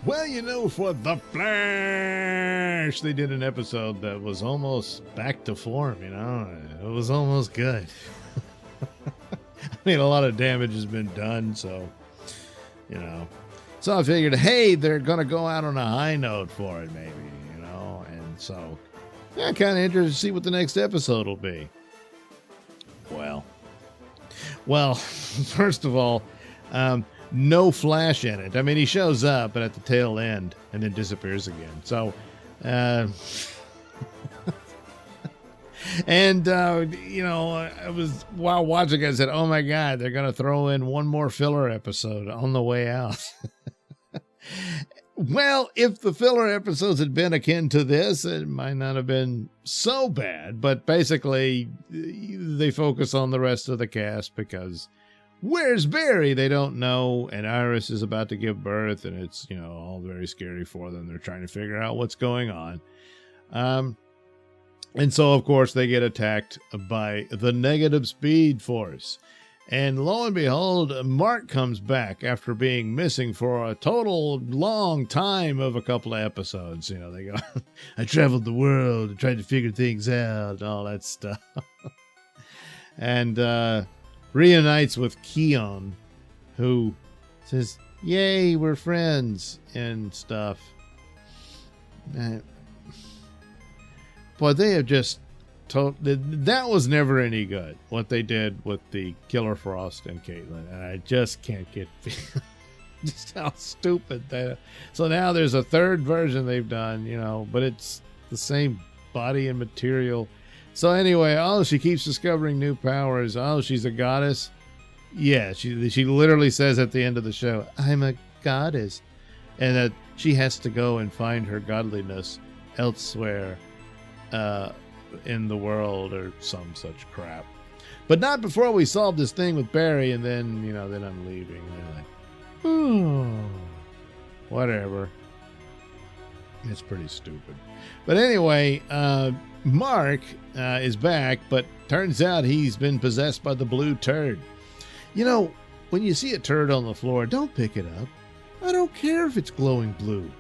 Well, for The Flash, they did an episode that was almost back to form, It was almost good. I mean, a lot of damage has been done, so, So I figured, hey, they're going to go out on a high note for it, maybe, And so, yeah, I'm kind of interested to see what the next episode will be. Well, first of all, no Flash in it. I mean, he shows up, but at the tail end, and then disappears again. So, and, I was, while watching, I said, oh my God, they're going to throw in one more filler episode on the way out. Well, if the filler episodes had been akin to this, it might not have been so bad. But basically, they focus on the rest of the cast because where's Barry? They don't know. And Iris is about to give birth, and it's, all very scary for them. They're trying to figure out what's going on. And so, of course, they get attacked by the negative speed force. And lo and behold, Mark comes back after being missing for a total long time of a couple of episodes. They go, I traveled the world and tried to figure things out and all that stuff. And reunites with Keon, who says, yay, we're friends and stuff. Boy, they have just that was never any good, what they did with the Killer Frost and Caitlin. And I just can't get just how stupid that. So now there's a third version they've done, but it's the same body and material. So anyway, she keeps discovering new powers. Oh, she's a goddess. Yeah, she literally says at the end of the show, I'm a goddess. And that she has to go and find her godliness elsewhere in the world or some such crap. But not before we solve this thing with Barry, and then, then I'm leaving. And like, oh, whatever. It's pretty stupid. But anyway, Mark is back, but turns out he's been possessed by the blue turd. When you see a turd on the floor, don't pick it up. I don't care if it's glowing blue.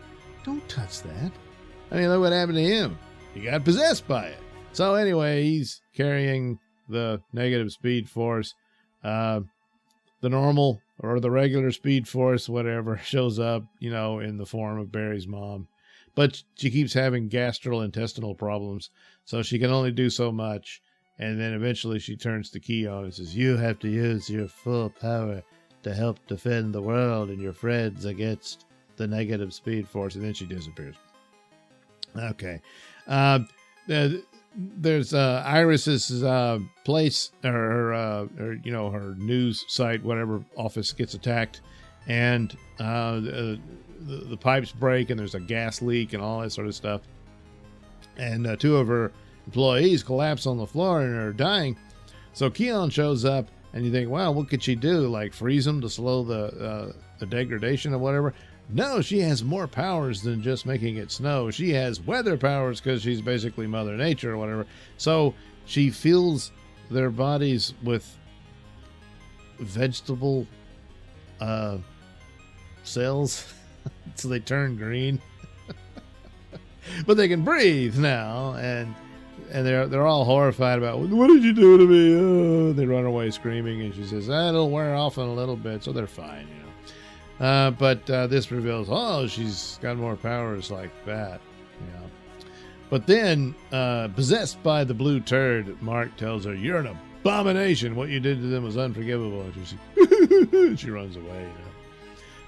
Don't touch that. I mean, look what happened to him. He got possessed by it. So anyway, he's carrying the negative speed force. The normal or the regular speed force, whatever, shows up, in the form of Barry's mom. But she keeps having gastrointestinal problems, so she can only do so much. And then eventually she turns the key on and says, you have to use your full power to help defend the world and your friends against the negative speed force. And then she disappears. Okay. There's Iris's place, or her news site, whatever, office gets attacked, and the pipes break, and there's a gas leak and all that sort of stuff. And two of her employees collapse on the floor and are dying. So Keon shows up, and you think, wow, what could she do? Like freeze them to slow the degradation or whatever? No, she has more powers than just making it snow. She has weather powers because she's basically Mother Nature or whatever. So she fills their bodies with vegetable cells so they turn green. But they can breathe now, and they're all horrified about, what did you do to me? Oh, they run away screaming, and she says, it'll wear off in a little bit, so they're fine, But this reveals, she's got more powers like that. But then, possessed by the blue turd, Mark tells her, you're an abomination. What you did to them was unforgivable. And she runs away.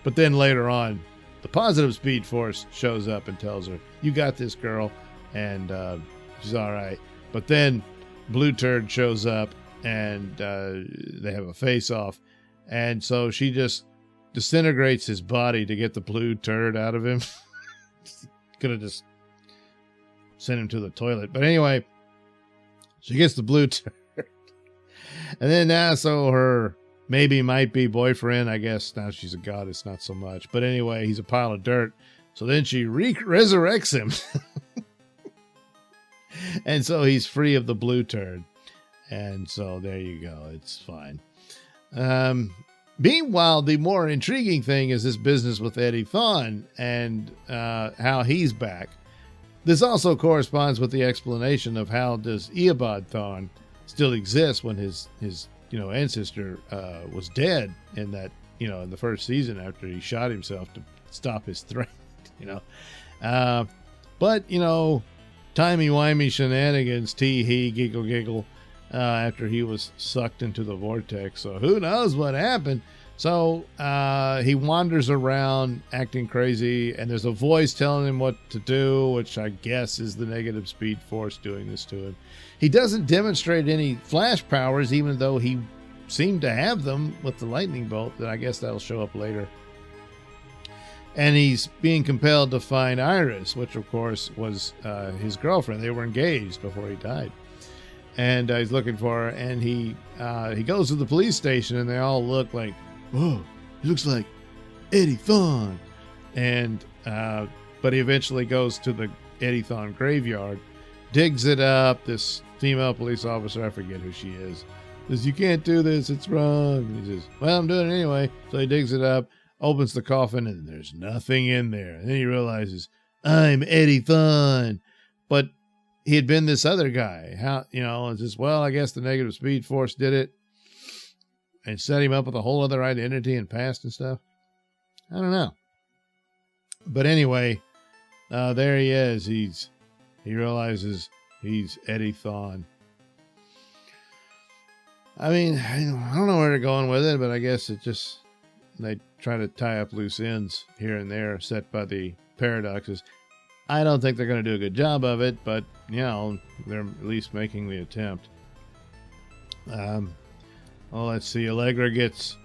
But then later on, the positive speed force shows up and tells her, you got this, girl. And she's all right. But then blue turd shows up, and they have a face-off. And so she just disintegrates his body to get the blue turd out of him. Could have just sent him to the toilet. But anyway, she gets the blue turd. And then now, so her might be boyfriend, I guess now she's a goddess, not so much. But anyway, he's a pile of dirt. So then she resurrects him. And so he's free of the blue turd. And so there you go. It's fine. Meanwhile, the more intriguing thing is this business with Eddie Thawne and how he's back. This also corresponds with the explanation of how does Eobod Thawne still exist when his ancestor was dead in that, in the first season after he shot himself to stop his threat, But, timey-wimey shenanigans, tee-hee, giggle, after he was sucked into the vortex. So who knows what happened? So he wanders around acting crazy, and there's a voice telling him what to do, which I guess is the negative speed force doing this to him. He doesn't demonstrate any flash powers, even though he seemed to have them with the lightning bolt, that I guess that'll show up later. And he's being compelled to find Iris, which of course was his girlfriend. They were engaged before he died. And he's looking for her, and he goes to the police station, and they all look like, whoa, he looks like Eddie Thawne. And but he eventually goes to the Eddie Thawne graveyard, digs it up. This female police officer, I forget who she is, says, "You can't do this, it's wrong." And he says, "Well, I'm doing it anyway." So he digs it up, opens the coffin, and there's nothing in there. And then he realizes, I'm Eddie Thawne. But he had been this other guy. How, it's just, well, I guess the negative speed force did it and set him up with a whole other identity and past and stuff. I don't know. But anyway, there he is. He realizes he's Eddie Thawne. I mean, I don't know where they're going with it, but I guess they try to tie up loose ends here and there set by the paradoxes. I don't think they're going to do a good job of it, but, they're at least making the attempt. Let's see. Allegra gets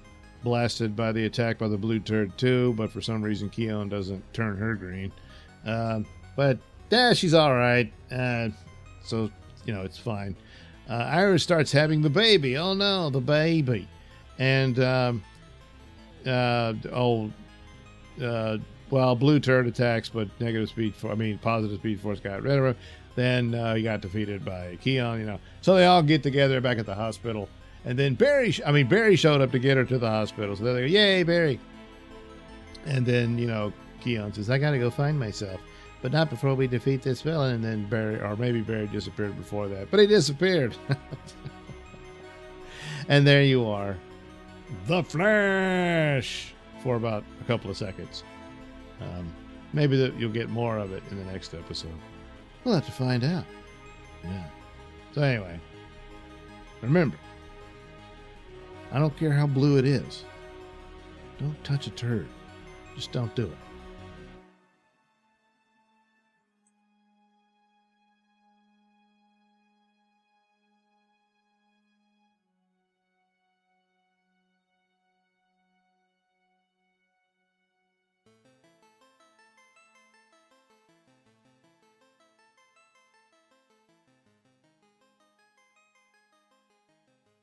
blasted by the attack by the blue turd too, but for some reason Keon doesn't turn her green. But she's all right. So, it's fine. Iris starts having the baby. Oh no, the baby. And, blue turd attacks, but positive speed force got rid of him. Then he got defeated by Keon, So they all get together back at the hospital. And then Barry showed up to get her to the hospital. So they go, yay, Barry. And then, Keon says, I got to go find myself, but not before we defeat this villain. And then Barry disappeared before that, but he disappeared. And there you are. The Flash for about a couple of seconds. Maybe you'll get more of it in the next episode. We'll have to find out. Yeah. So anyway, remember, I don't care how blue it is. Don't touch a turd. Just don't do it.